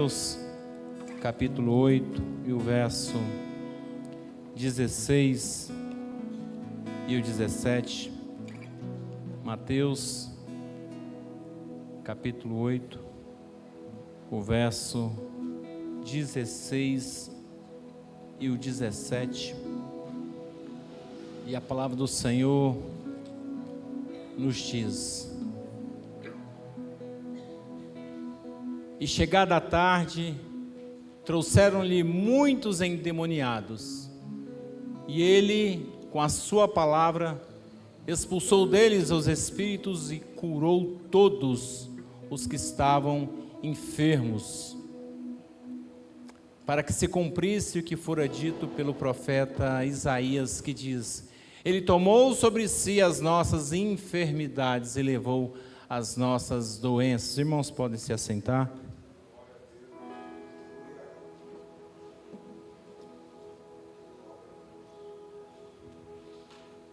Mateus capítulo 8 e o verso 16 e o 17. Mateus capítulo 8, o verso 16 e o 17. E a palavra do Senhor nos diz: E chegada a tarde, trouxeram-lhe muitos endemoniados, e ele, com a sua palavra, expulsou deles os espíritos e curou todos os que estavam enfermos, para que se cumprisse o que fora dito pelo profeta Isaías, que diz: Ele tomou sobre si as nossas enfermidades e levou as nossas doenças. Os irmãos podem se assentar.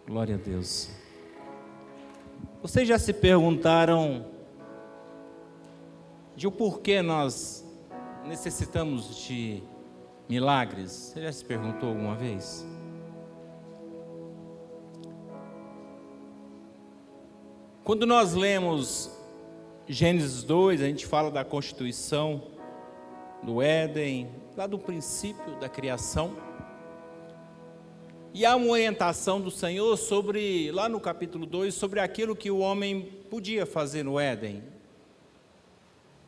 Glória a Deus. Vocês já se perguntaram de o porquê nós necessitamos de milagres? Você já se perguntou alguma vez? Quando nós lemos Gênesis 2, a gente fala da constituição do Éden, lá do princípio da criação. E há uma orientação do Senhor sobre, lá no capítulo 2, sobre aquilo que o homem podia fazer no Éden.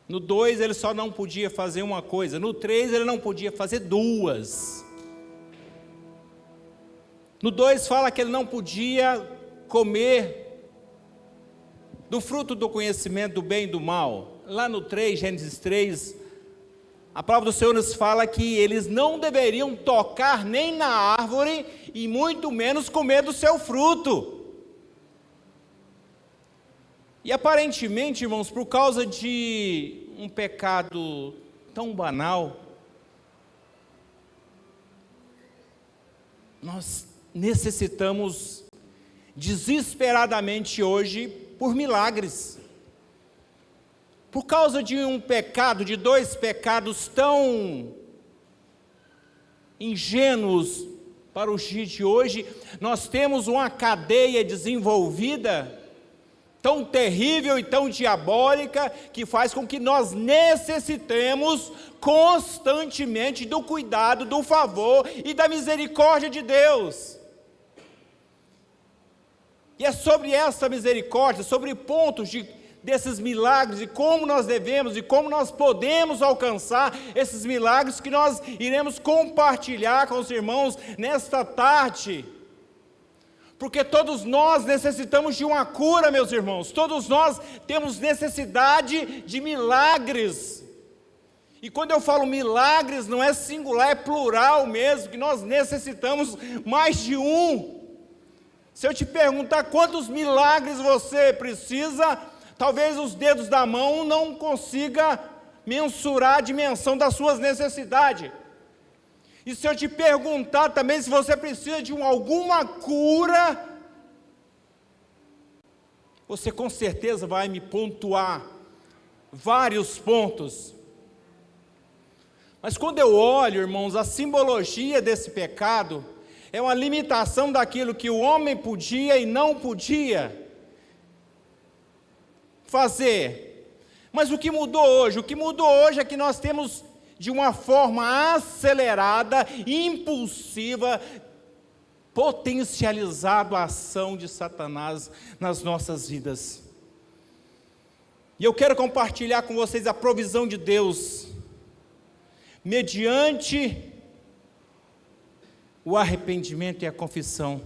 No 2 ele só não podia fazer uma coisa, no 3 ele não podia fazer duas. No 2 fala que ele não podia comer do fruto do conhecimento do bem e do mal. Lá no 3, Gênesis 3, a palavra do Senhor nos fala que eles não deveriam tocar nem na árvore e muito menos comer do seu fruto. E aparentemente, irmãos, por causa de um pecado tão banal, nós necessitamos desesperadamente hoje por milagres. Por causa de um pecado, de dois pecados tão ingênuos para os dias de hoje, nós temos uma cadeia desenvolvida, tão terrível e tão diabólica, que faz com que nós necessitemos constantemente do cuidado, do favor e da misericórdia de Deus. E é sobre essa misericórdia, sobre pontos desses milagres e como nós devemos e como nós podemos alcançar esses milagres que nós iremos compartilhar com os irmãos nesta tarde. Porque todos nós necessitamos de uma cura, meus irmãos, todos nós temos necessidade de milagres. E quando eu falo milagres, não é singular, é plural mesmo, que nós necessitamos mais de um. Se eu te perguntar quantos milagres você precisa, talvez os dedos da mão não consiga mensurar a dimensão das suas necessidades. E se eu te perguntar também se você precisa de alguma cura, você com certeza vai me pontuar vários pontos. Mas quando eu olho, irmãos, a simbologia desse pecado é uma limitação daquilo que o homem podia e não podia fazer. Mas o que mudou hoje? O que mudou hoje é que nós temos, de uma forma acelerada, impulsiva, potencializado a ação de Satanás nas nossas vidas. E eu quero compartilhar com vocês a provisão de Deus, mediante o arrependimento e a confissão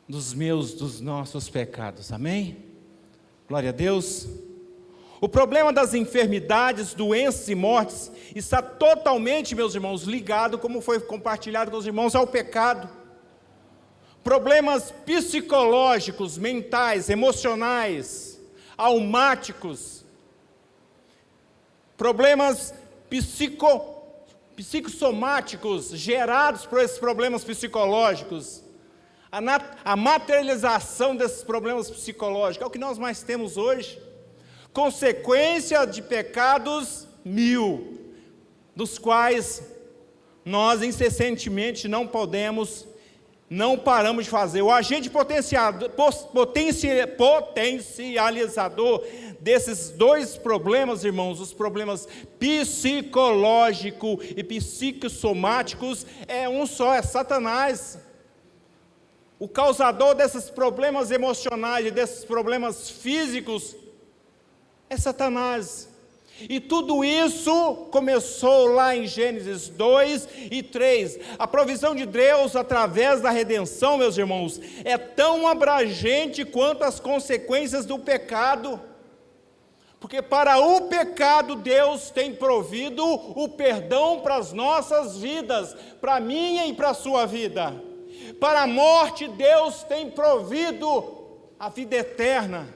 dos nossos pecados. Amém? Glória a Deus. O problema das enfermidades, doenças e mortes está totalmente, meus irmãos, ligado, como foi compartilhado com os irmãos, ao pecado. Problemas psicológicos, mentais, emocionais, almáticos, problemas psicossomáticos gerados por esses problemas psicológicos, a materialização desses problemas psicológicos, é o que nós mais temos hoje. Consequência de pecados 1000, dos quais nós incessantemente não paramos de fazer. O agente potencializador desses dois problemas, irmãos, os problemas psicológicos e psicossomáticos, é um só, é Satanás. O causador desses problemas emocionais e desses problemas físicos é Satanás. E tudo isso começou lá em Gênesis 2 e 3. A provisão de Deus através da redenção, meus irmãos, é tão abrangente quanto as consequências do pecado. Porque para o pecado Deus tem provido o perdão para as nossas vidas, para a minha e para a sua vida. Para a morte Deus tem provido a vida eterna.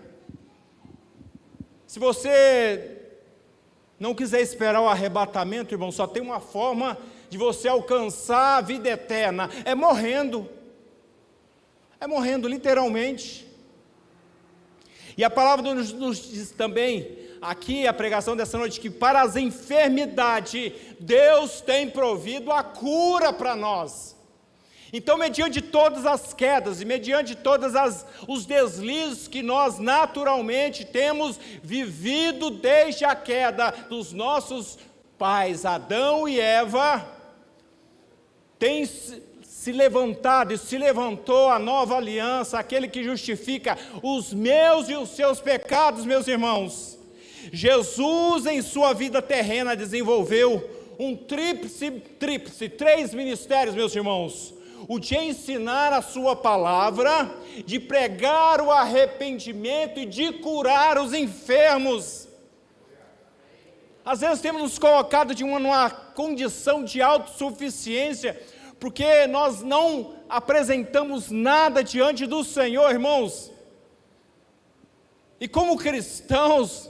Se você não quiser esperar o arrebatamento, irmão, só tem uma forma de você alcançar a vida eterna, é morrendo, literalmente. E a palavra nos diz também, aqui a pregação dessa noite, que para as enfermidades, Deus tem provido a cura para nós. Então, mediante todas as quedas e mediante todos os deslizes que nós naturalmente temos vivido desde a queda dos nossos pais, Adão e Eva, tem se levantado e se levantou a nova aliança, aquele que justifica os meus e os seus pecados, meus irmãos. Jesus, em sua vida terrena, desenvolveu um tríplice, 3 ministérios, meus irmãos. O de ensinar a sua palavra, de pregar o arrependimento e de curar os enfermos. Às vezes temos nos colocado numa condição de autossuficiência, porque nós não apresentamos nada diante do Senhor, irmãos. E como cristãos,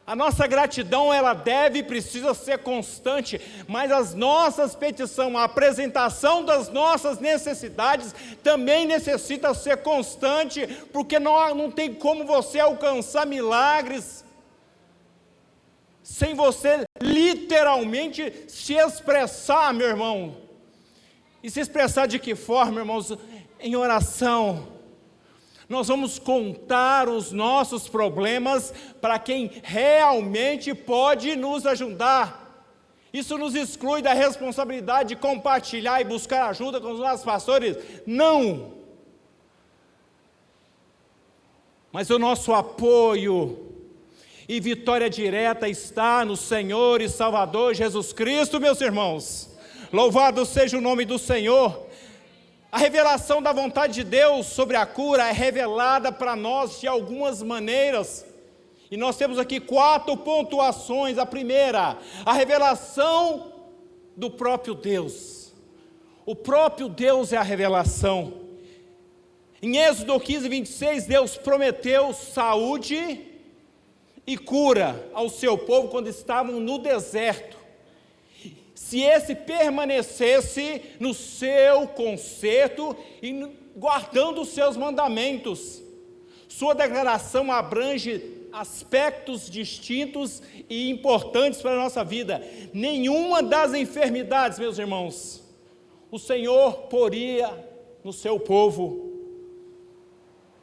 a nossa gratidão, ela deve e precisa ser constante, mas as nossas petições, a apresentação das nossas necessidades, também necessita ser constante, porque não tem como você alcançar milagres, sem você literalmente se expressar, meu irmão. E se expressar de que forma, irmãos? Em oração. Nós vamos contar os nossos problemas para quem realmente pode nos ajudar. Isso nos exclui da responsabilidade de compartilhar e buscar ajuda com os nossos pastores? Não! Mas o nosso apoio e vitória direta está no Senhor e Salvador Jesus Cristo, meus irmãos. Louvado seja o nome do Senhor. A revelação da vontade de Deus sobre a cura é revelada para nós de algumas maneiras. E nós temos aqui 4 pontuações. A primeira, a revelação do próprio Deus. O próprio Deus é a revelação. Em Êxodo 15, 26, Deus prometeu saúde e cura ao seu povo quando estavam no deserto. Se esse permanecesse no seu conserto e guardando os seus mandamentos. Sua declaração abrange aspectos distintos e importantes para a nossa vida. Nenhuma das enfermidades, meus irmãos, o Senhor poria no seu povo.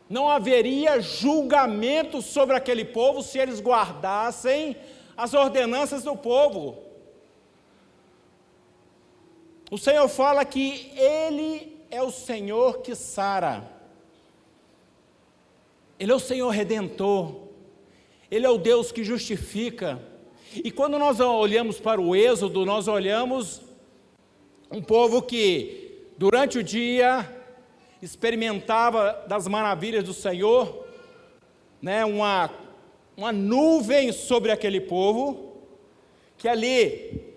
Não haveria julgamento sobre aquele povo se eles guardassem as ordenanças do povo. O Senhor fala que Ele é o Senhor que sara. Ele é o Senhor Redentor. Ele é o Deus que justifica. E quando nós olhamos para o Êxodo, nós olhamos um povo que durante o dia experimentava das maravilhas do Senhor, né, uma nuvem sobre aquele povo, que ali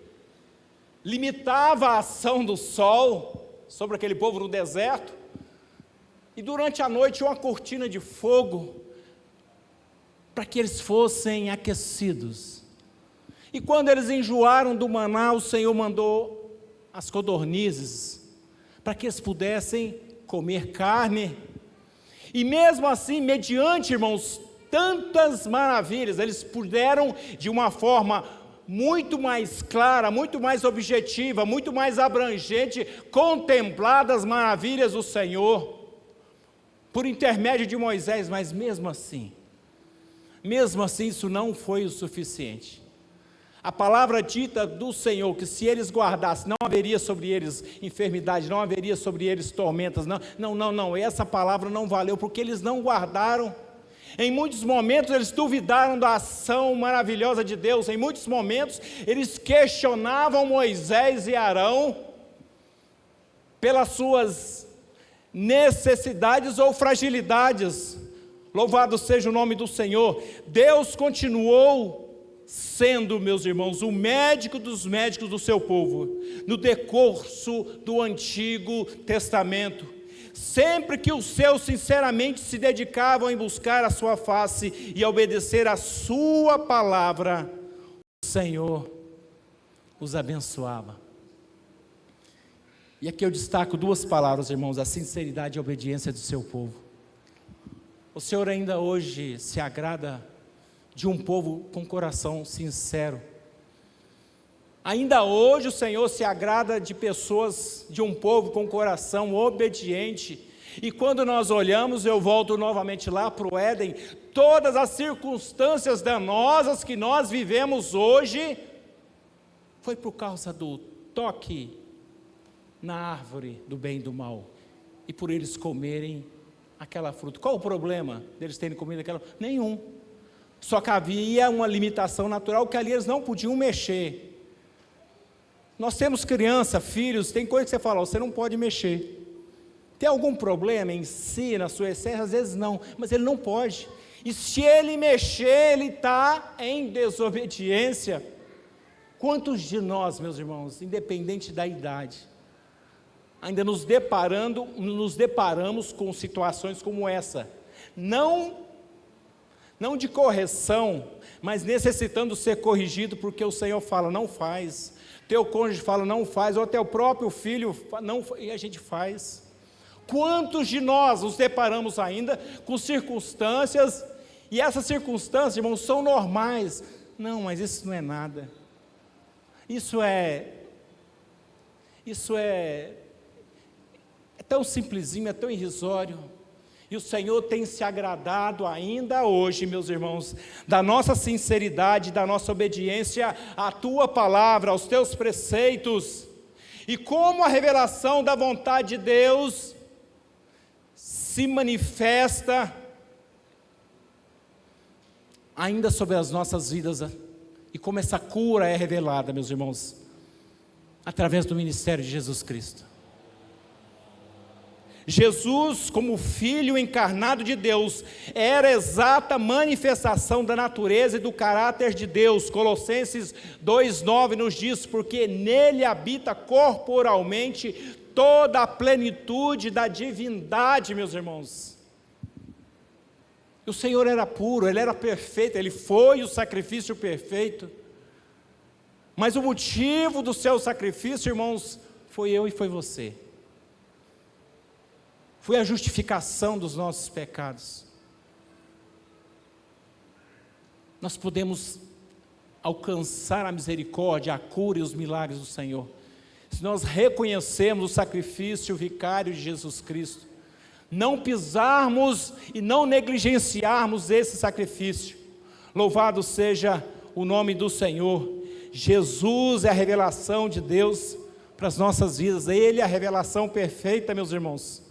limitava a ação do sol sobre aquele povo no deserto, e durante a noite uma cortina de fogo, para que eles fossem aquecidos. E quando eles enjoaram do maná, o Senhor mandou as codornizes, para que eles pudessem comer carne. E mesmo assim, mediante, irmãos, tantas maravilhas, eles puderam de uma forma muito mais clara, muito mais objetiva, muito mais abrangente, contemplar das maravilhas do Senhor, por intermédio de Moisés, mas mesmo assim isso não foi o suficiente. A palavra dita do Senhor, que se eles guardassem, não haveria sobre eles enfermidade, não haveria sobre eles tormentas, não, essa palavra não valeu, porque eles não guardaram. Em muitos momentos eles duvidaram da ação maravilhosa de Deus, em muitos momentos eles questionavam Moisés e Arão, pelas suas necessidades ou fragilidades. Louvado seja o nome do Senhor. Deus continuou sendo, meus irmãos, o médico dos médicos do seu povo, no decurso do Antigo Testamento. Sempre que os seus sinceramente se dedicavam em buscar a sua face e a obedecer a sua palavra, o Senhor os abençoava. E aqui eu destaco duas palavras, irmãos: a sinceridade e a obediência do seu povo. O Senhor ainda hoje se agrada de um povo com coração sincero. Ainda hoje o Senhor se agrada de pessoas, de um povo com coração obediente. E quando nós olhamos, eu volto novamente lá para o Éden, todas as circunstâncias danosas que nós vivemos hoje, foi por causa do toque na árvore do bem e do mal, e por eles comerem aquela fruta. Qual o problema deles terem comido aquela? Nenhum. Só que havia uma limitação natural, que ali eles não podiam mexer. Nós temos criança, filhos, tem coisa que você fala, você não pode mexer. Tem algum problema em si, na sua essência? Às vezes não, mas ele não pode. E se ele mexer, ele está em desobediência. Quantos de nós, meus irmãos, independente da idade, ainda nos deparamos com situações como essa, não de correção, mas necessitando ser corrigido, porque o Senhor fala, não faz, teu cônjuge fala, não faz, ou até o próprio filho, não, e a gente faz. Quantos de nós nos deparamos ainda com circunstâncias, e essas circunstâncias, irmãos, são normais? Não, mas isso não é nada, isso é tão simplesinho, é tão irrisório. E o Senhor tem se agradado ainda hoje, meus irmãos, da nossa sinceridade, da nossa obediência à tua palavra, aos teus preceitos. E como a revelação da vontade de Deus se manifesta ainda sobre as nossas vidas, e como essa cura é revelada, meus irmãos, através do ministério de Jesus Cristo. Jesus, como Filho encarnado de Deus, era a exata manifestação da natureza e do caráter de Deus. Colossenses 2,9 nos diz, porque nele habita corporalmente toda a plenitude da divindade, meus irmãos. O Senhor era puro, Ele era perfeito, Ele foi o sacrifício perfeito. Mas o motivo do seu sacrifício, irmãos, foi eu e foi você. Foi a justificação dos nossos pecados. Nós podemos alcançar a misericórdia, a cura e os milagres do Senhor, se nós reconhecermos o sacrifício vicário de Jesus Cristo, não pisarmos e não negligenciarmos esse sacrifício. Louvado seja o nome do Senhor. Jesus é a revelação de Deus para as nossas vidas, Ele é a revelação perfeita, meus irmãos.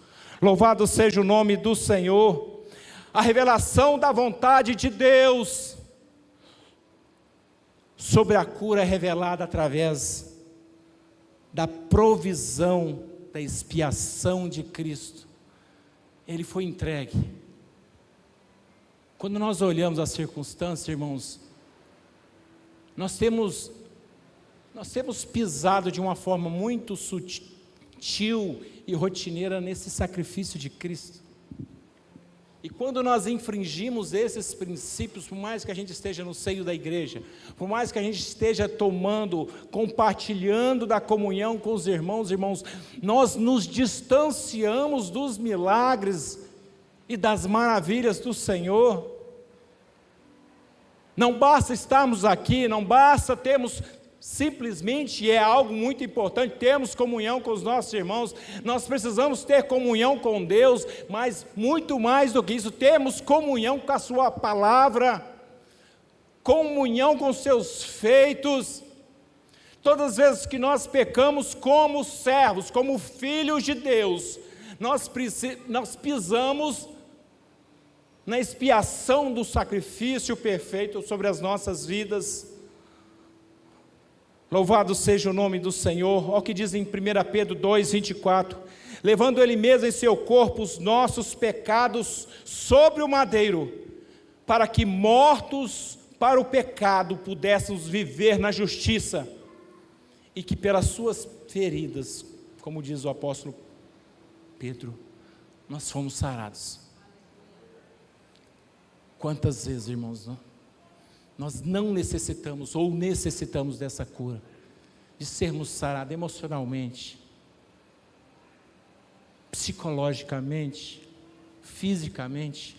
Louvado seja o nome do Senhor. A revelação da vontade de Deus sobre a cura é revelada através da provisão, da expiação de Cristo. Ele foi entregue. Quando nós olhamos as circunstâncias, irmãos, nós temos pisado de uma forma muito sutil e rotineira nesse sacrifício de Cristo. E quando nós infringimos esses princípios, por mais que a gente esteja no seio da igreja, por mais que a gente esteja compartilhando da comunhão com os irmãos, nós nos distanciamos dos milagres e das maravilhas do Senhor. Não basta estarmos aqui, não basta termos simplesmente, é algo muito importante, termos comunhão com os nossos irmãos, nós precisamos ter comunhão com Deus, mas muito mais do que isso, termos comunhão com a sua palavra, comunhão com seus feitos. Todas as vezes que nós pecamos como servos, como filhos de Deus, nós pisamos na expiação do sacrifício perfeito sobre as nossas vidas. Louvado seja o nome do Senhor. Olha o que diz em 1 Pedro 2:24, levando Ele mesmo em seu corpo os nossos pecados sobre o madeiro, para que mortos para o pecado pudéssemos viver na justiça, e que pelas suas feridas, como diz o apóstolo Pedro, nós fomos sarados. Quantas vezes, irmãos, nós não necessitamos, ou necessitamos dessa cura, de sermos sarados emocionalmente, psicologicamente, fisicamente,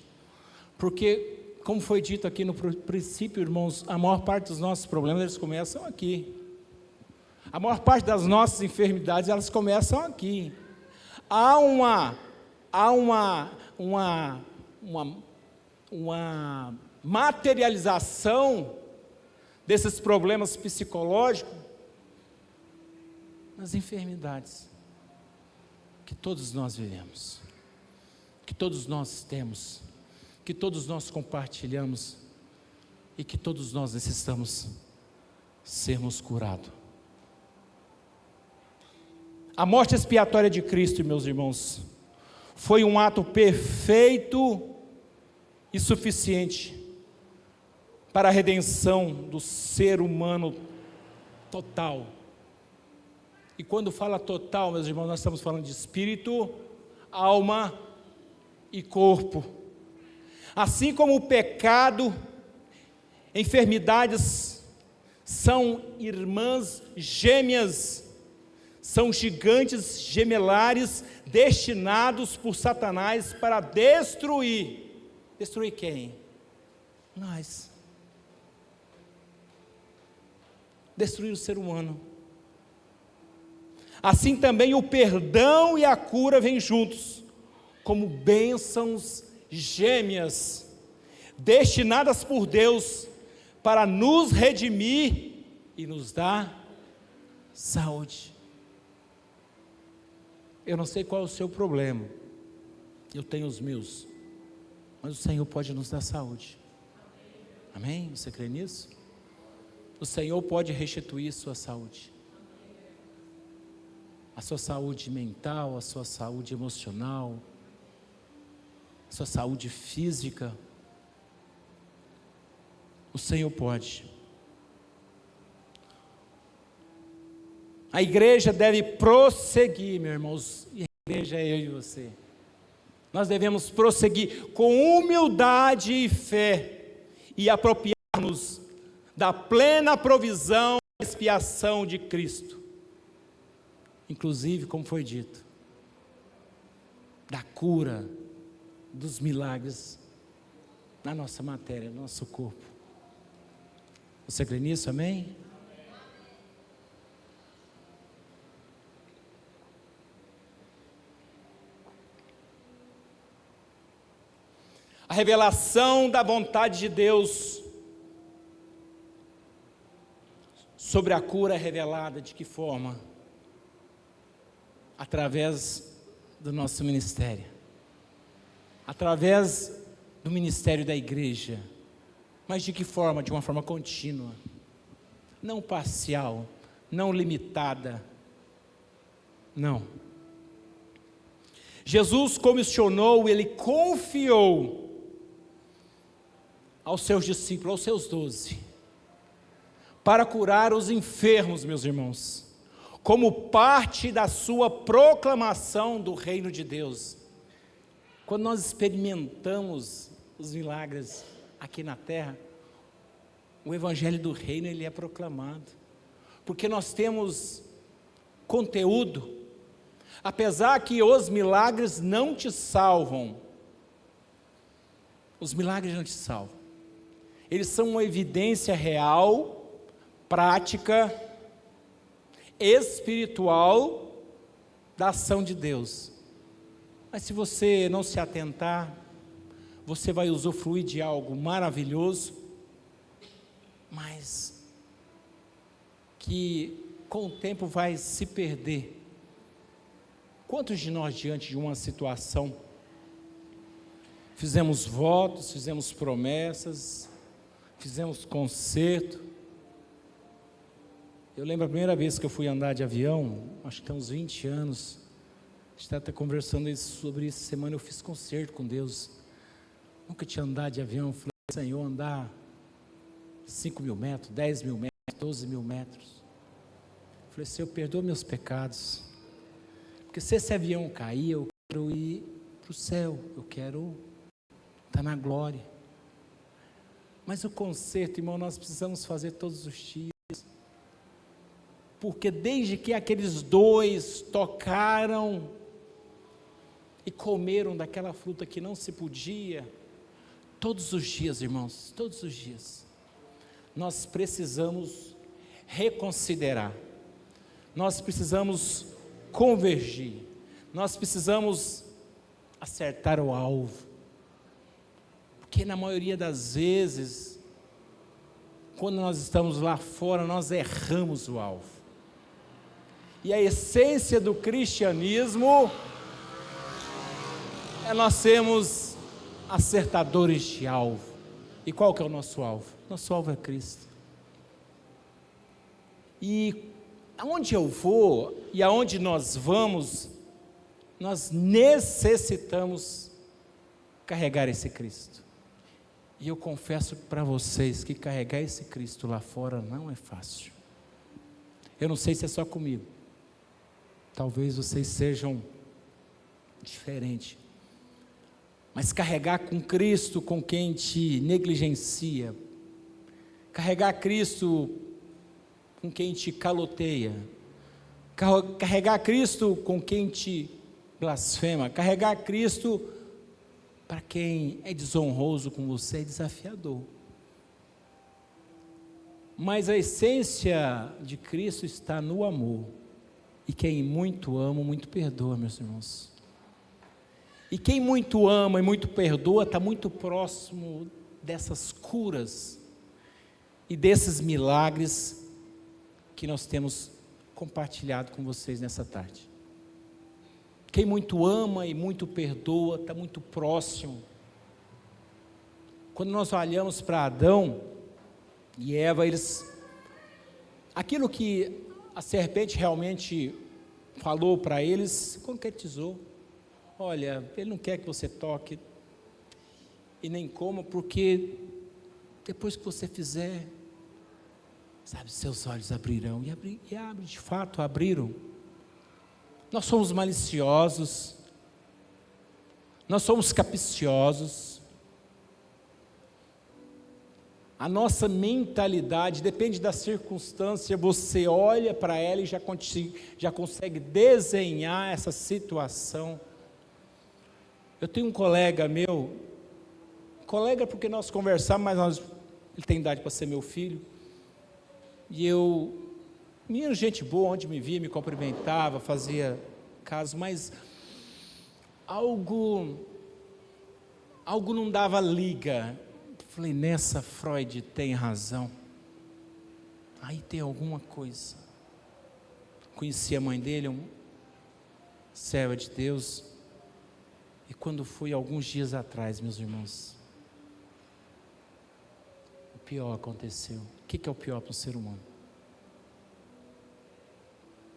porque, como foi dito aqui no princípio, irmãos, a maior parte dos nossos problemas, eles começam aqui. A maior parte das nossas enfermidades, elas começam aqui. Há uma materialização desses problemas psicológicos nas enfermidades que todos nós vivemos, que todos nós temos, que todos nós compartilhamos e que todos nós necessitamos sermos curados. A morte expiatória de Cristo, meus irmãos, foi um ato perfeito e suficiente para a redenção do ser humano total. E quando fala total, meus irmãos, nós estamos falando de espírito, alma e corpo. Assim como o pecado, enfermidades são irmãs gêmeas, são gigantes gemelares destinados por Satanás para destruir. Destruir quem? Nós. Destruir o ser humano. Assim também o perdão e a cura vêm juntos, como bênçãos gêmeas, destinadas por Deus para nos redimir e nos dar saúde. Eu não sei qual é o seu problema, eu tenho os meus, mas o Senhor pode nos dar saúde. Amém? Você crê nisso? O Senhor pode restituir sua saúde, a sua saúde mental, a sua saúde emocional, a sua saúde física. O Senhor pode. A igreja deve prosseguir, meus irmãos, e a igreja é eu e você. Nós devemos prosseguir com humildade e fé e apropriar-nos da plena provisão e expiação de Cristo. Inclusive, como foi dito, da cura, dos milagres na nossa matéria, no nosso corpo. Você crê nisso? Amém? A revelação da vontade de Deus sobre a cura é revelada de que forma? Através do nosso ministério, através do ministério da igreja. Mas de que forma? De uma forma contínua, não parcial, não limitada, não. Jesus comissionou, Ele confiou aos seus discípulos, aos seus 12, para curar os enfermos, meus irmãos, como parte da sua proclamação do reino de Deus. Quando nós experimentamos os milagres aqui na terra, o evangelho do reino, ele é proclamado, porque nós temos conteúdo. Apesar que os milagres não te salvam, os milagres não te salvam, eles são uma evidência real, prática, espiritual da ação de Deus. Mas se você não se atentar, você vai usufruir de algo maravilhoso, mas que com o tempo vai se perder. Quantos de nós, diante de uma situação, fizemos votos, fizemos promessas, fizemos concerto? Eu lembro a primeira vez que eu fui andar de avião, acho que tem uns 20 anos, a gente está até conversando sobre isso, semana eu fiz concerto com Deus, nunca tinha andado de avião. Eu falei: Senhor, andar 5.000 metros, 10.000 metros, 12.000 metros. Eu falei: Senhor, perdoa meus pecados, porque se esse avião cair, eu quero ir para o céu, eu quero estar na glória. Mas o concerto, irmão, nós precisamos fazer todos os dias, porque desde que aqueles dois tocaram e comeram daquela fruta que não se podia, todos os dias, irmãos, todos os dias, nós precisamos reconsiderar, nós precisamos convergir, nós precisamos acertar o alvo, porque na maioria das vezes, quando nós estamos lá fora, nós erramos o alvo. E a essência do cristianismo é nós sermos acertadores de alvo. E qual que é o nosso alvo? Nosso alvo é Cristo. E aonde eu vou e aonde nós vamos, nós necessitamos carregar esse Cristo. E eu confesso para vocês que carregar esse Cristo lá fora não é fácil. Eu não sei se é só comigo, talvez vocês sejam diferentes, mas carregar com Cristo com quem te negligencia, carregar Cristo com quem te caloteia, carregar Cristo com quem te blasfema, carregar Cristo para quem é desonroso com você é desafiador. Mas a essência de Cristo está no amor. E quem muito ama, muito perdoa, meus irmãos. E quem muito ama e muito perdoa, está muito próximo dessas curas e desses milagres que nós temos compartilhado com vocês nessa tarde. Quem muito ama e muito perdoa, está muito próximo. Quando nós olhamos para Adão e Eva, aquilo que a serpente realmente falou para eles, se concretizou. Olha, ele não quer que você toque e nem coma, porque depois que você fizer, sabe, seus olhos abrirão. E abre, de fato, abriram. Nós somos maliciosos, nós somos capciosos. A nossa mentalidade depende da circunstância. Você olha para ela e já consegue desenhar essa situação. Eu tenho um colega meu, porque nós conversamos, mas ele tem idade para ser meu filho, e minha gente boa, onde me via, me cumprimentava, fazia caso, mas algo não dava liga. Falei: nessa Freud tem razão, aí tem alguma coisa. Conheci a mãe dele, uma serva de Deus, e quando fui alguns dias atrás, meus irmãos, o pior aconteceu. O que é o pior para um ser humano?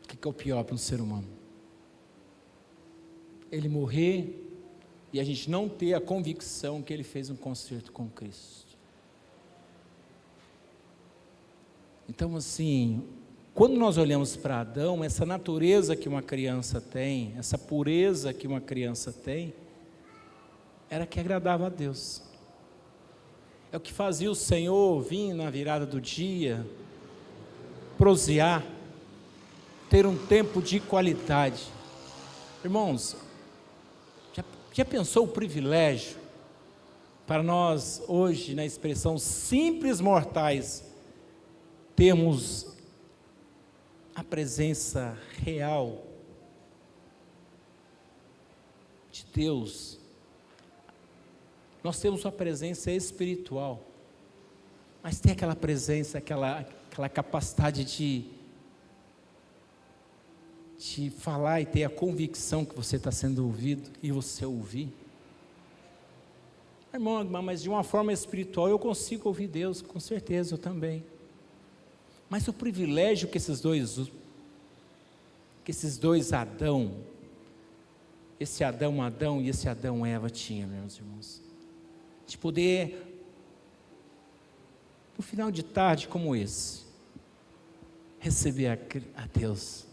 O que é o pior para um ser humano? Ele morrer e a gente não ter a convicção que ele fez um concerto com Cristo. Então, assim, quando nós olhamos para Adão, essa natureza que uma criança tem, essa pureza que uma criança tem, era que agradava a Deus. É o que fazia o Senhor vir na virada do dia, prosear, ter um tempo de qualidade. Irmãos, já pensou o privilégio para nós hoje, na expressão simples mortais, temos a presença real de Deus. Nós temos uma presença espiritual, mas tem aquela presença, aquela capacidade de falar e ter a convicção que você está sendo ouvido e você ouvir. Irmão, mas de uma forma espiritual eu consigo ouvir Deus, com certeza, eu também. Mas o privilégio que esses dois Adão, esse Adão e esse Adão Eva tinham, meus irmãos, de poder, no final de tarde como esse, receber a Deus,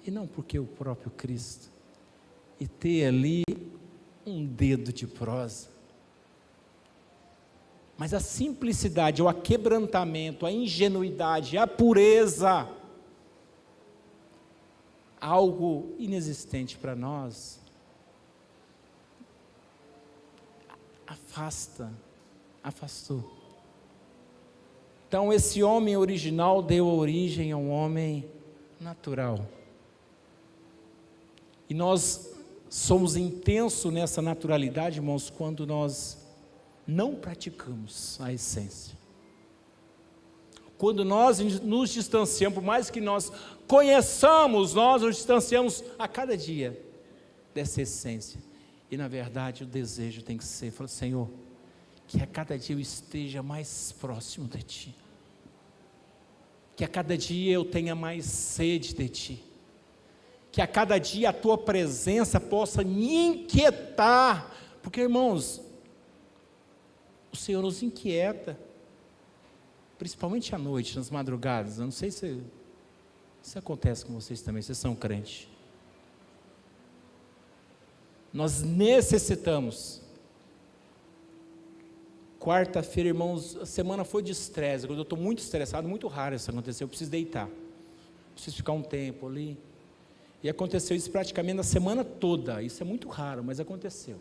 e não porque o próprio Cristo, e ter ali um dedo de prosa, mas a simplicidade, o aquebrantamento, a ingenuidade, a pureza, algo inexistente para nós, afastou. Então esse homem original deu origem a um homem natural, e nós somos intensos nessa naturalidade, irmãos, quando nós não praticamos a essência. Quando nós nos distanciamos, por mais que nós conheçamos, nós nos distanciamos a cada dia dessa essência. E na verdade o desejo tem que ser, falar, Senhor, que a cada dia eu esteja mais próximo de Ti. Que a cada dia eu tenha mais sede de Ti. Que a cada dia a Tua presença possa me inquietar, porque irmãos, o Senhor nos inquieta, principalmente à noite, nas madrugadas. Eu não sei se acontece com vocês também, vocês são crentes. Nós necessitamos. Quarta-feira, irmãos, a semana foi de estresse, quando eu estou muito estressado, muito raro isso acontecer, eu preciso deitar, preciso ficar um tempo ali. E aconteceu isso praticamente na semana toda. Isso é muito raro, mas aconteceu.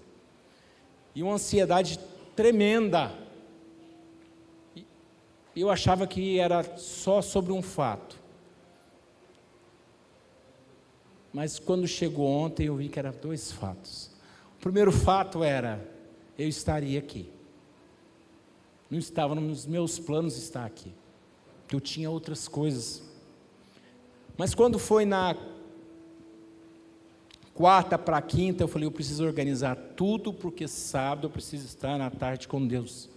E uma ansiedade tremenda. Eu achava que era só sobre um fato. Mas quando chegou ontem, eu vi que eram 2 fatos. O primeiro fato era, eu estaria aqui. Não estava nos meus planos estar aqui, porque eu tinha outras coisas. Mas quando foi na quarta para quinta, eu falei, eu preciso organizar tudo, porque sábado eu preciso estar na tarde com Deus.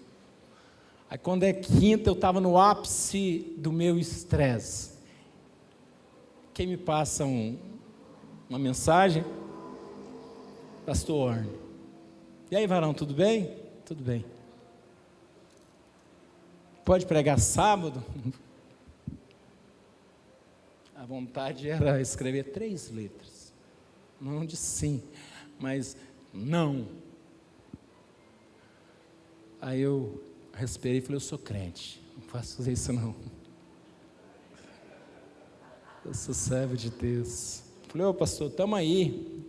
Aí quando é quinta, eu estava no ápice do meu estresse. Quem me passa uma mensagem? Pastor Orne. E aí, varão, tudo bem? Tudo bem. Pode pregar sábado? A vontade era escrever 3 letras. Não de sim, mas não. Aí eu respirei e falei, eu sou crente, não posso fazer isso não. Eu sou servo de Deus. Falei, ô pastor, estamos aí.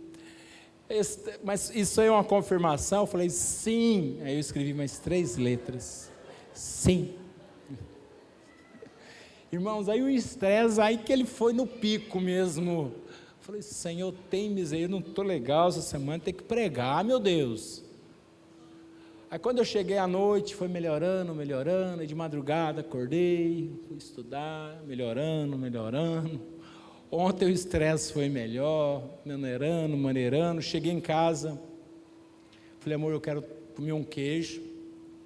Mas isso aí é uma confirmação? Eu falei, sim. Aí eu escrevi mais 3 letras. Sim. Irmãos, aí o estresse, aí que ele foi no pico mesmo. Eu falei, Senhor, tem miséria, eu não estou legal essa semana, tem que pregar, meu Deus. Aí quando eu cheguei à noite, foi melhorando, e de madrugada acordei, fui estudar, melhorando. Ontem o estresse foi melhor, maneirando, cheguei em casa, falei, amor, eu quero comer um queijo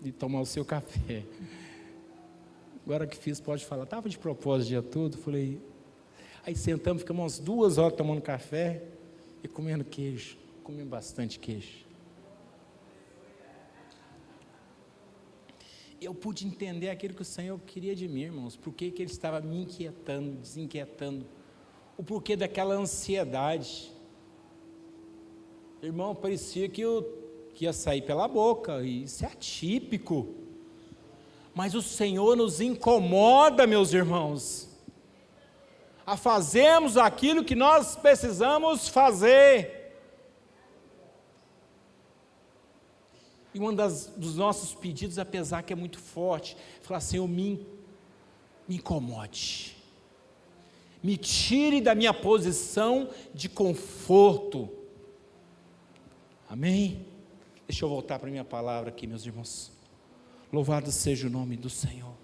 e tomar o seu café. Agora que fiz, pode falar, estava de propósito o dia todo, falei, aí sentamos, ficamos umas 2 horas tomando café e comendo queijo, comendo bastante queijo. E eu pude entender aquilo que o Senhor queria de mim, irmãos, por que Ele estava me inquietando, desinquietando, o porquê daquela ansiedade. Irmão, parecia que ia sair pela boca, e isso é atípico, mas o Senhor nos incomoda, meus irmãos, a fazermos aquilo que nós precisamos fazer. E dos nossos pedidos, apesar que é muito forte, falar: Senhor, me incomode, me tire da minha posição de conforto. Amém? Deixa eu voltar para a minha palavra aqui, meus irmãos. Louvado seja o nome do Senhor.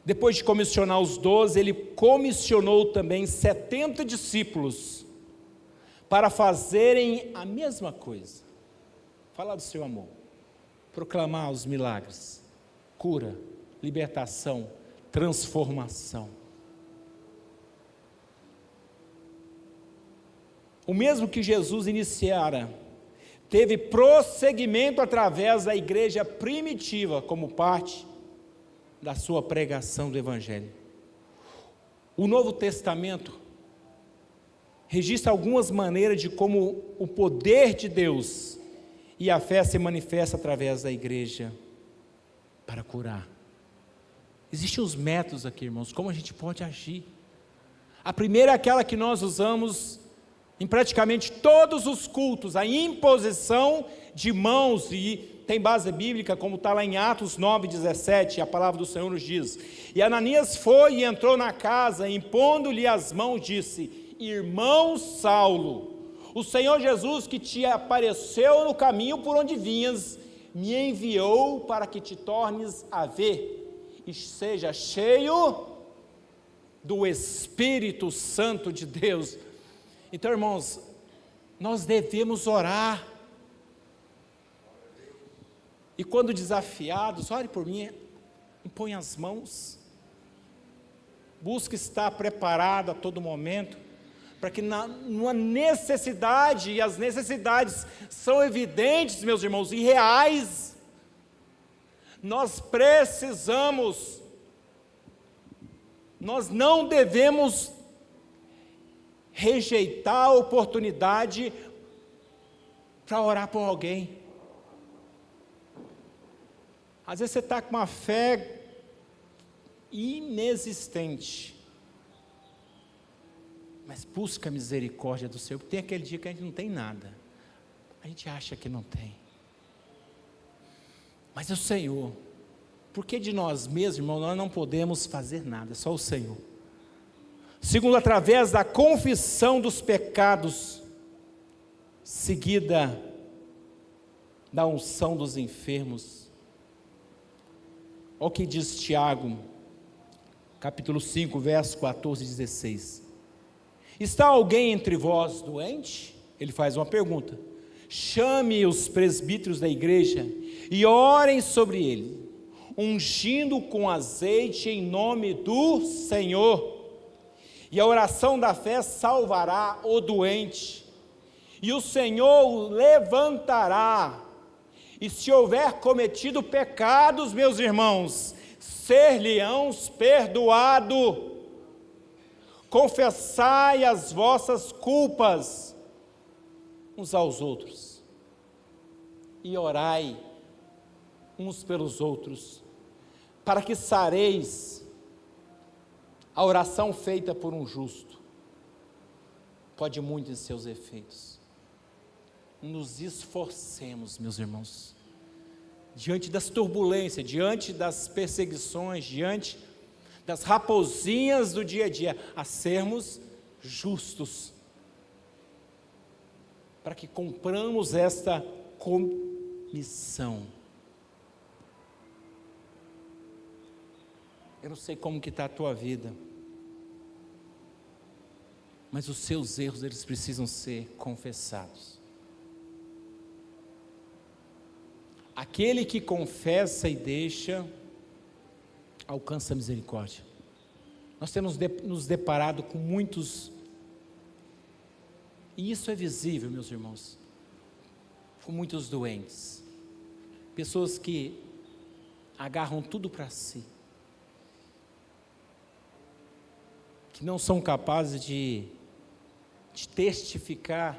Depois de comissionar os 12, ele comissionou também 70 discípulos para fazerem a mesma coisa. Falar do seu amor, proclamar os milagres, cura, libertação, transformação. O mesmo que Jesus iniciara, teve prosseguimento através da igreja primitiva, como parte da sua pregação do Evangelho. O Novo Testamento registra algumas maneiras de como o poder de Deus e a fé se manifesta através da igreja para curar. Existem os métodos aqui, irmãos, como a gente pode agir. A primeira é aquela que nós usamos em praticamente todos os cultos, a imposição de mãos, e tem base bíblica, como está lá em Atos 9,17, a palavra do Senhor nos diz: e Ananias foi e entrou na casa, impondo-lhe as mãos, disse: irmão Saulo, o Senhor Jesus, que te apareceu no caminho por onde vinhas, me enviou para que te tornes a ver, e seja cheio do Espírito Santo de Deus. Então, irmãos, nós devemos orar, e quando desafiados, ore por mim, impõe as mãos, busque estar preparado a todo momento, para que numa necessidade, e as necessidades são evidentes, meus irmãos, e reais, nós precisamos, nós não devemos rejeitar a oportunidade para orar por alguém. Às vezes você está com uma fé inexistente, mas busca a misericórdia do Senhor, porque tem aquele dia que a gente não tem nada, a gente acha que não tem, mas é o Senhor, porque de nós mesmos, irmão, nós não podemos fazer nada, só o Senhor. Segundo, através da confissão dos pecados, seguida da unção dos enfermos. Olha o que diz Tiago, capítulo 5, verso 14 e 16. Está alguém entre vós doente? Ele faz uma pergunta. Chame os presbíteros da igreja e orem sobre ele, ungindo com azeite em nome do Senhor. E a oração da fé salvará o doente, e o Senhor o levantará. E se houver cometido pecados, meus irmãos, ser-lhe-ão perdoado. Confessai as vossas culpas uns aos outros, e orai uns pelos outros, para que sareis. A oração feita por um justo pode muito em seus efeitos. Nos esforcemos, meus irmãos, diante das turbulências, diante das perseguições, diante das raposinhas do dia a dia, a sermos justos, para que cumpramos esta comissão. Eu não sei como que está a tua vida, mas os seus erros, eles precisam ser confessados. Aquele que confessa e deixa, alcança a misericórdia. Nós temos nos deparado com muitos, e isso é visível, meus irmãos, com muitos doentes, pessoas que agarram tudo para si, que não são capazes de testificar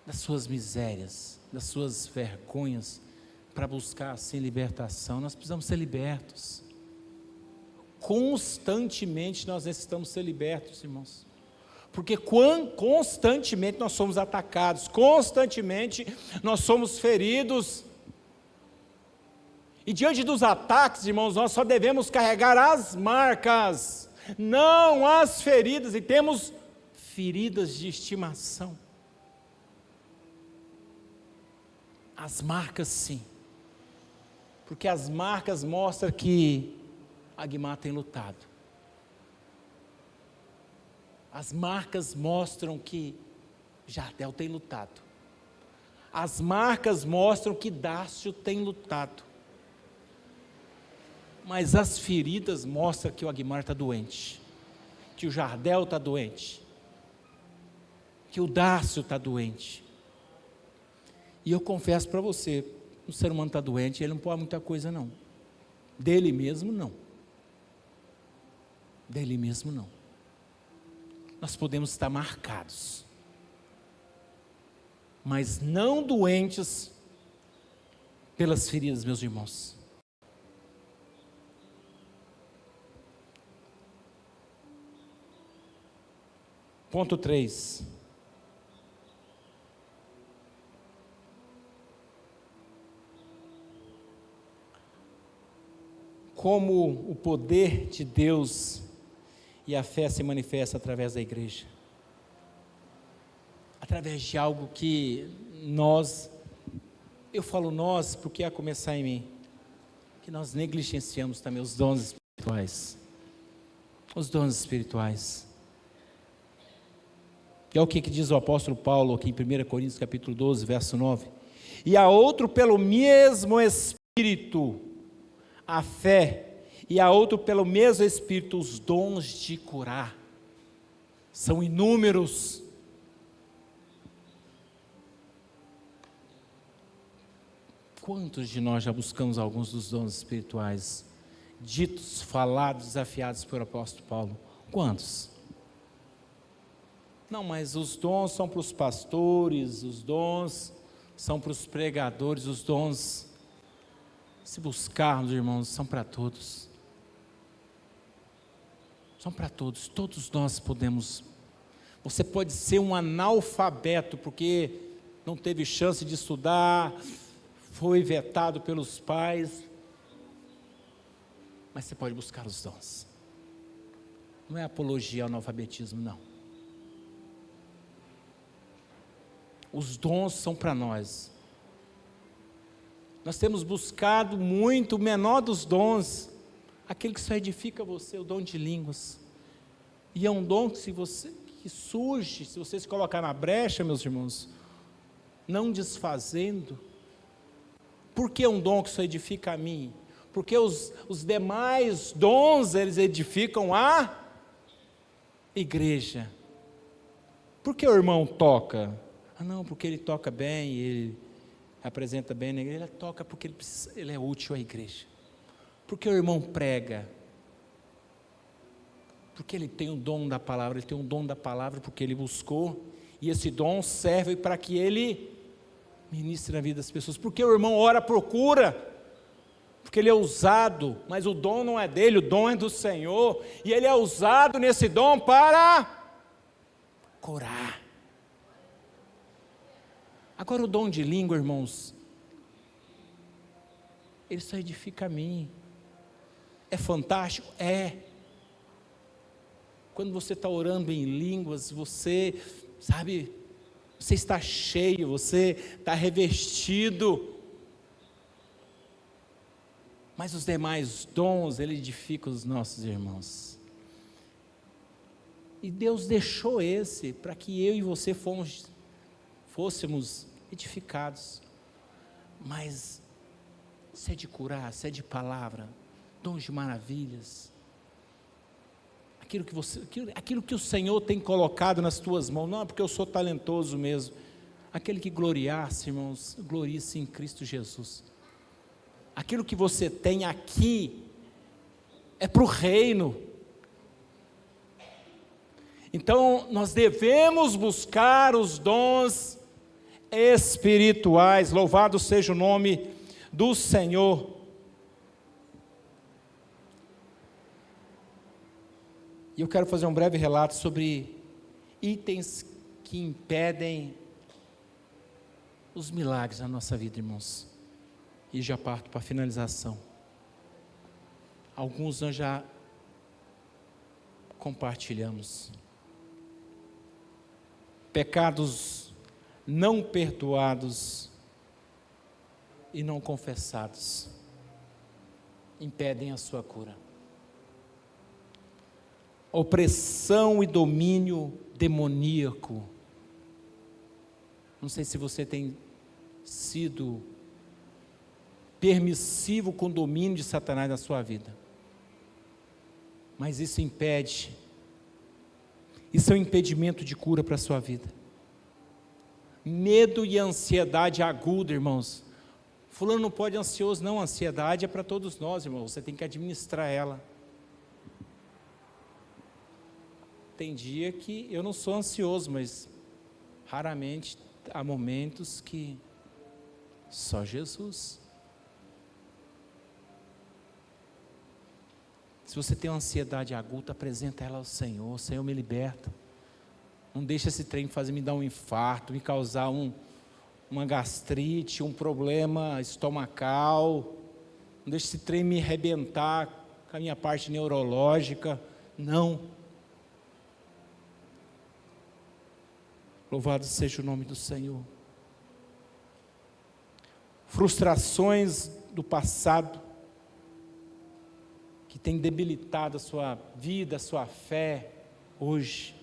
das suas misérias, das suas vergonhas, para buscar assim libertação. Nós precisamos ser libertos. constantemente nós necessitamos ser libertos, irmãos. Porque constantemente nós somos atacados, constantemente nós somos feridos. E diante dos ataques, irmãos, nós só devemos carregar as marcas, não as feridas, e temos feridas de estimação. As marcas sim, porque as marcas mostram que Aguimar tem lutado. As marcas mostram que Jardel tem lutado. As marcas mostram que Dácio tem lutado. Mas as feridas mostram que o Aguimar está doente, que o Jardel está doente, que o Dácio está doente. E eu confesso para você, o ser humano está doente, ele não pode muita coisa não. Dele mesmo não. Dele mesmo não. Nós podemos estar marcados, mas não doentes pelas feridas, meus irmãos. Ponto 3. Como o poder de Deus e a fé se manifesta através da igreja. Através de algo que eu falo nós porque a começar em mim, que nós negligenciamos também os dons espirituais. Os dons espirituais. Que é o que diz o apóstolo Paulo aqui em 1 Coríntios capítulo 12, verso 9. E a outro pelo mesmo Espírito, a fé, e a outro pelo mesmo Espírito, os dons de curar. São inúmeros. Quantos de nós já buscamos alguns dos dons espirituais, ditos, falados, desafiados pelo apóstolo Paulo? Quantos? Não, mas os dons são para os pastores, os dons são para os pregadores, os dons, se buscarmos, irmãos, são para todos. São para todos, todos nós podemos. Você pode ser um analfabeto, porque não teve chance de estudar, foi vetado pelos pais, mas você pode buscar os dons. Não é apologia ao analfabetismo, não. Os dons são para nós. Nós temos buscado muito o menor dos dons, aquele que só edifica você, o dom de línguas. E é um dom que surge, se você se colocar na brecha, meus irmãos, não desfazendo. Por que um dom que só edifica a mim? Porque os demais dons, eles edificam a igreja. Por que o irmão toca? Ah, não, porque ele toca bem, ele apresenta bem na igreja. Ele toca porque ele é útil à igreja. Porque o irmão prega? Porque ele tem o dom da palavra. Ele tem o dom da palavra porque ele buscou, e esse dom serve para que ele ministre na vida das pessoas. Porque o irmão ora, procura, porque ele é usado, mas o dom não é dele, o dom é do Senhor, e ele é usado nesse dom para curar. Agora o dom de língua, irmãos, ele só edifica a mim. É fantástico? É. Quando você está orando em línguas, você, sabe, você está cheio, você está revestido. Mas os demais dons, ele edifica os nossos irmãos. E Deus deixou esse para que eu e você fôssemos edificados. Mas se é de curar, se é de palavra, dons de maravilhas, aquilo que o Senhor tem colocado nas tuas mãos, não é porque eu sou talentoso mesmo, aquele que gloriar-se, irmãos, glorie-se em Cristo Jesus. Aquilo que você tem aqui é para o reino. Então nós devemos buscar os dons espirituais. Louvado seja o nome do Senhor. E eu quero fazer um breve relato sobre itens que impedem os milagres na nossa vida, irmãos. E já parto para a finalização. Alguns nós já compartilhamos. Pecados não perdoados e não confessados impedem a sua cura. Opressão e domínio demoníaco. Não sei se você tem sido permissivo com o domínio de Satanás na sua vida, mas isso impede, isso é um impedimento de cura para a sua vida. Medo e ansiedade aguda, irmãos. Fulano não pode ansioso, não, a ansiedade é para todos nós, irmãos, você tem que administrar ela. Tem dia que eu não sou ansioso, mas raramente há momentos que só Jesus. Se você tem uma ansiedade aguda, apresenta ela ao Senhor. Senhor, me liberta. Não deixa esse trem me dar um infarto, me causar uma gastrite, um problema estomacal. Não deixa esse trem me arrebentar com a minha parte neurológica. Não. Louvado seja o nome do Senhor. Frustrações do passado que tem debilitado a sua vida, a sua fé hoje.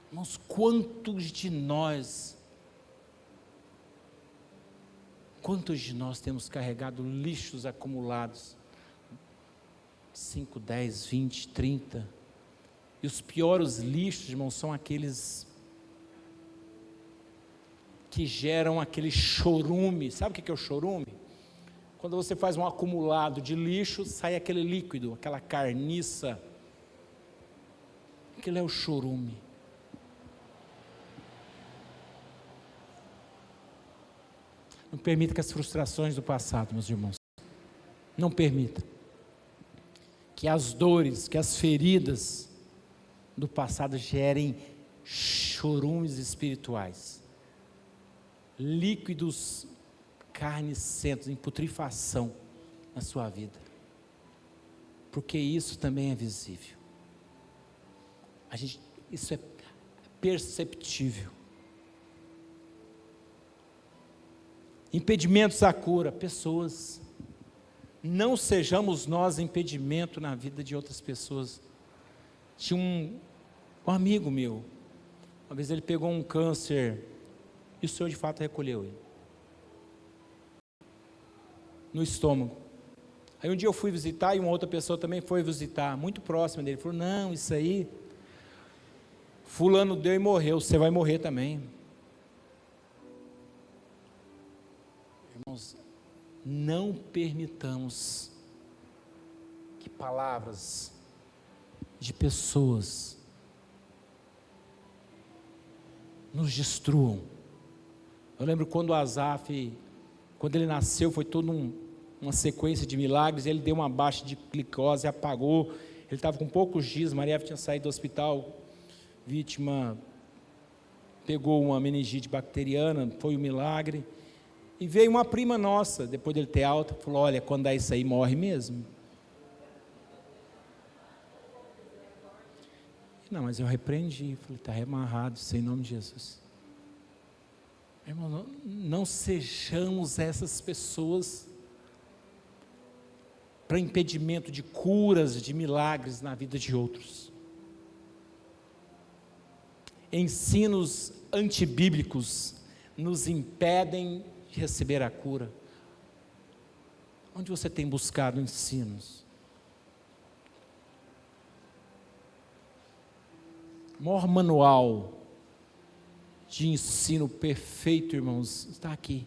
Irmãos, quantos de nós temos carregado lixos acumulados? 5, 10, 20, 30. E os piores lixos, irmãos, são aqueles que geram aquele chorume. Sabe o que é o chorume? Quando você faz um acumulado de lixo, sai aquele líquido, aquela carniça. Aquilo é o chorume. Não permita que as frustrações do passado, meus irmãos, não permita que as dores, que as feridas do passado gerem chorumes espirituais, líquidos carnicentos, em putrefação na sua vida, porque isso também é visível. Isso é perceptível. Impedimentos à cura, pessoas. Não sejamos nós impedimento na vida de outras pessoas. Tinha um amigo meu, uma vez ele pegou um câncer, e o Senhor de fato recolheu ele, no estômago. Aí um dia eu fui visitar, e uma outra pessoa também foi visitar, muito próxima dele, falou, não, isso aí, fulano deu e morreu, você vai morrer também. Irmãos, não permitamos que palavras de pessoas nos destruam. Eu lembro quando Asaf, quando ele nasceu, foi toda uma sequência de milagres, ele deu uma baixa de glicose, apagou, ele estava com poucos dias, Maria tinha saído do hospital, vítima, pegou uma meningite bacteriana, foi um milagre. E veio uma prima nossa, depois dele ter alta, falou, olha, quando dá isso aí, morre mesmo. Não, mas eu repreendi, falei, está remarrado, isso em nome de Jesus. Irmão, não sejamos essas pessoas para impedimento de curas, de milagres na vida de outros. Ensinos antibíblicos nos impedem de receber a cura. Onde você tem buscado ensinos? O maior manual de ensino perfeito, irmãos, está aqui.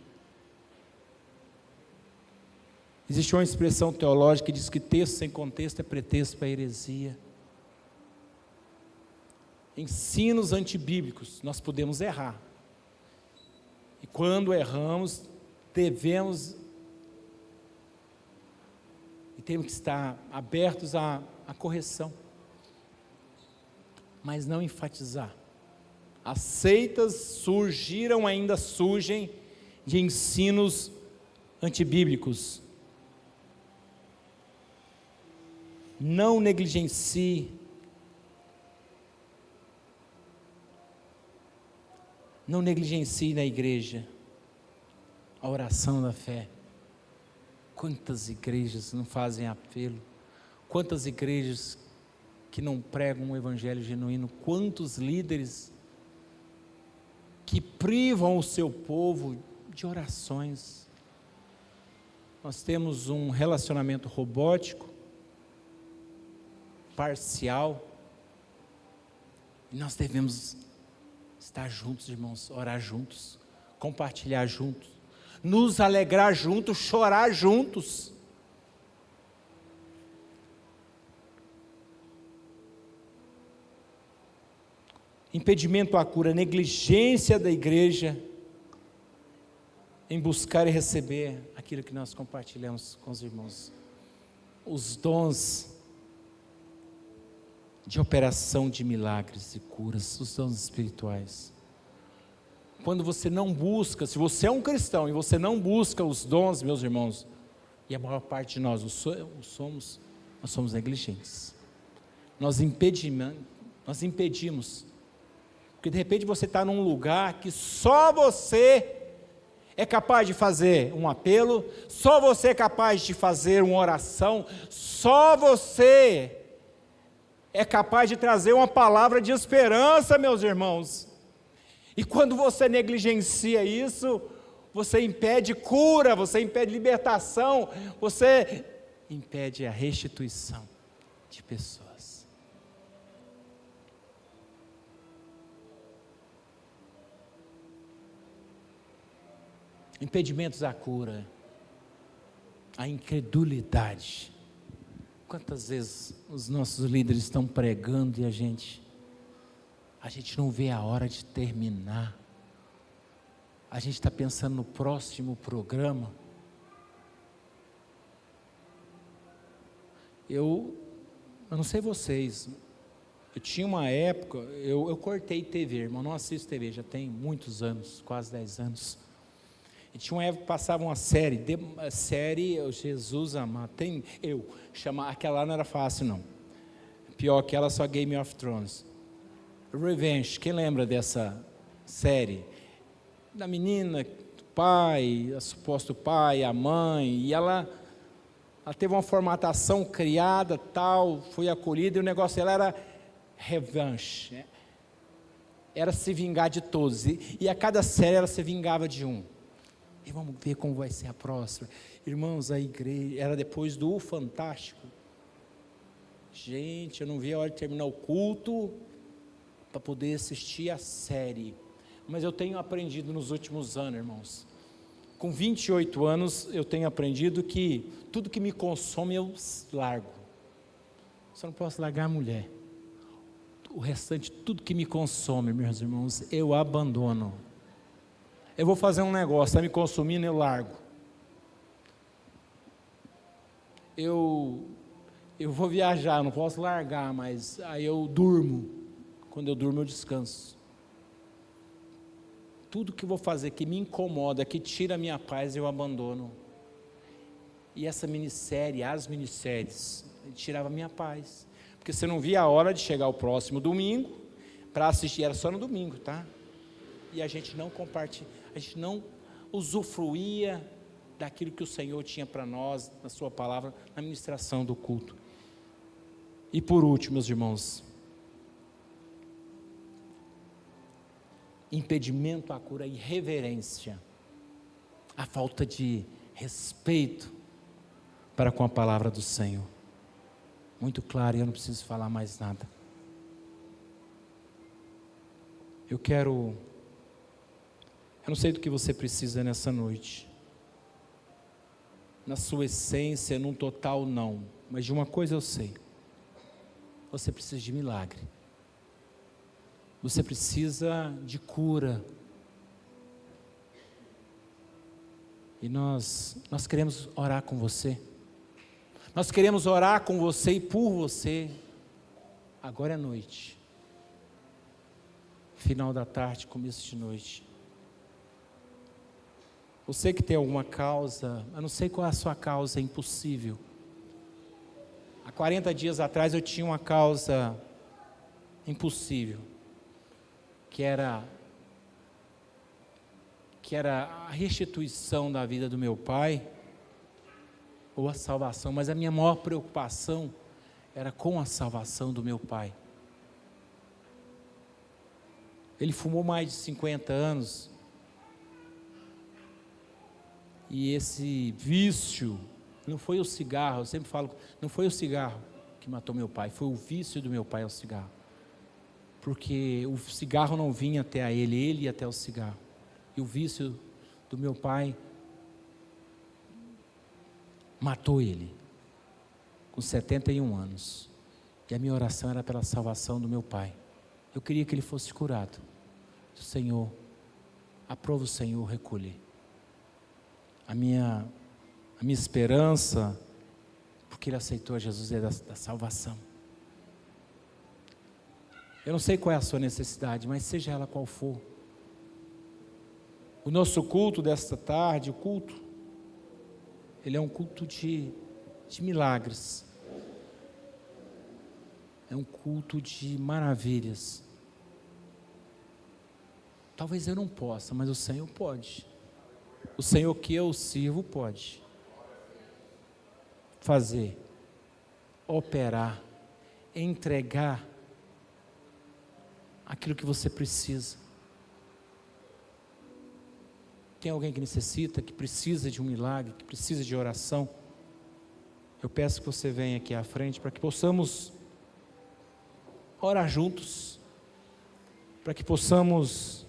Existe uma expressão teológica que diz que texto sem contexto é pretexto para heresia. Ensinos antibíblicos, nós podemos errar. E quando erramos, devemos e temos que estar abertos à correção. mas não enfatizar. As seitas surgiram, ainda surgem, de ensinos antibíblicos. Não negligencie. Não negligencie na igreja a oração da fé. Quantas igrejas não fazem apelo? Quantas igrejas que não pregam um evangelho genuíno? Quantos líderes que privam o seu povo de orações? Nós temos um relacionamento robótico, parcial, e nós devemos estar juntos, irmãos, orar juntos, compartilhar juntos, nos alegrar juntos, chorar juntos. Impedimento à cura, negligência da igreja em buscar e receber aquilo que nós compartilhamos com os irmãos, os dons de operação de milagres e curas, os dons espirituais. Quando você não busca, se você é um cristão e você não busca os dons, meus irmãos, e a maior parte de nós nós somos negligentes. Nós impedimos, porque de repente você está num lugar que só você é capaz de fazer um apelo, só você é capaz de fazer uma oração, só você é capaz de trazer uma palavra de esperança, meus irmãos. E quando você negligencia isso, você impede cura, você impede libertação, você impede a restituição de pessoas. Impedimentos à cura, a incredulidade. Quantas vezes os nossos líderes estão pregando e a gente não vê a hora de terminar. A gente está pensando no próximo programa. Eu não sei vocês, eu tinha uma época, eu cortei TV, irmão, não assisto TV, já tem muitos anos, quase 10 anos. E tinha uma época que passava uma série Jesus Amado, aquela lá não era fácil não, pior que ela, só Game of Thrones. Revenge, quem lembra dessa série? Da menina, do pai, o suposto pai, a mãe, e ela teve uma formatação criada, tal, foi acolhida, e o negócio dela era revanche, né? Era se vingar de todos, e a cada série ela se vingava de um. E vamos ver como vai ser a próxima. Irmãos, a igreja, era depois do Fantástico. Gente, eu não vi a hora de terminar o culto para poder assistir a série. Mas eu tenho aprendido nos últimos anos, irmãos. Com 28 anos, eu tenho aprendido que tudo que me consome eu largo. Só não posso largar a mulher. O restante, tudo que me consome, meus irmãos, eu abandono. Eu vou fazer um negócio, está me consumindo, eu largo. Eu vou viajar, não posso largar, mas aí eu durmo. Quando eu durmo, eu descanso. Tudo que eu vou fazer que me incomoda, que tira a minha paz, eu abandono. E essa minissérie, as minisséries, tirava a minha paz. Porque você não via a hora de chegar o próximo domingo, para assistir, era só no domingo, tá? E a gente não compartilha, a gente não usufruía daquilo que o Senhor tinha para nós, na sua palavra, na ministração do culto. E por último, meus irmãos, impedimento à cura, irreverência, a falta de respeito para com a palavra do Senhor. Muito claro, e eu não preciso falar mais nada. Eu não sei do que você precisa nessa noite, na sua essência, num total não, mas de uma coisa eu sei, você precisa de milagre, você precisa de cura, e nós queremos orar com você, nós queremos orar com você e por você, agora é noite, final da tarde, começo de noite. Você que tem alguma causa, eu não sei qual é a sua causa, é impossível. Há 40 dias atrás eu tinha uma causa impossível, que era a restituição da vida do meu pai, ou a salvação, mas a minha maior preocupação era com a salvação do meu pai. Ele fumou mais de 50 anos, e esse vício, não foi o cigarro, eu sempre falo, não foi o cigarro que matou meu pai, foi o vício do meu pai ao cigarro, porque o cigarro não vinha até a ele ia até o cigarro, e o vício do meu pai matou ele, com 71 anos, e a minha oração era pela salvação do meu pai. Eu queria que ele fosse curado. Senhor, aprova o Senhor recolher. A minha esperança, porque ele aceitou Jesus, é da salvação. Eu não sei qual é a sua necessidade, mas seja ela qual for. O nosso culto desta tarde, ele é um culto de milagres. É um culto de maravilhas. Talvez eu não possa, mas o Senhor pode. O Senhor que eu sirvo pode fazer, operar, entregar aquilo que você precisa. Tem alguém que necessita, que precisa de um milagre, que precisa de oração? Eu peço que você venha aqui à frente para que possamos orar juntos, para que possamos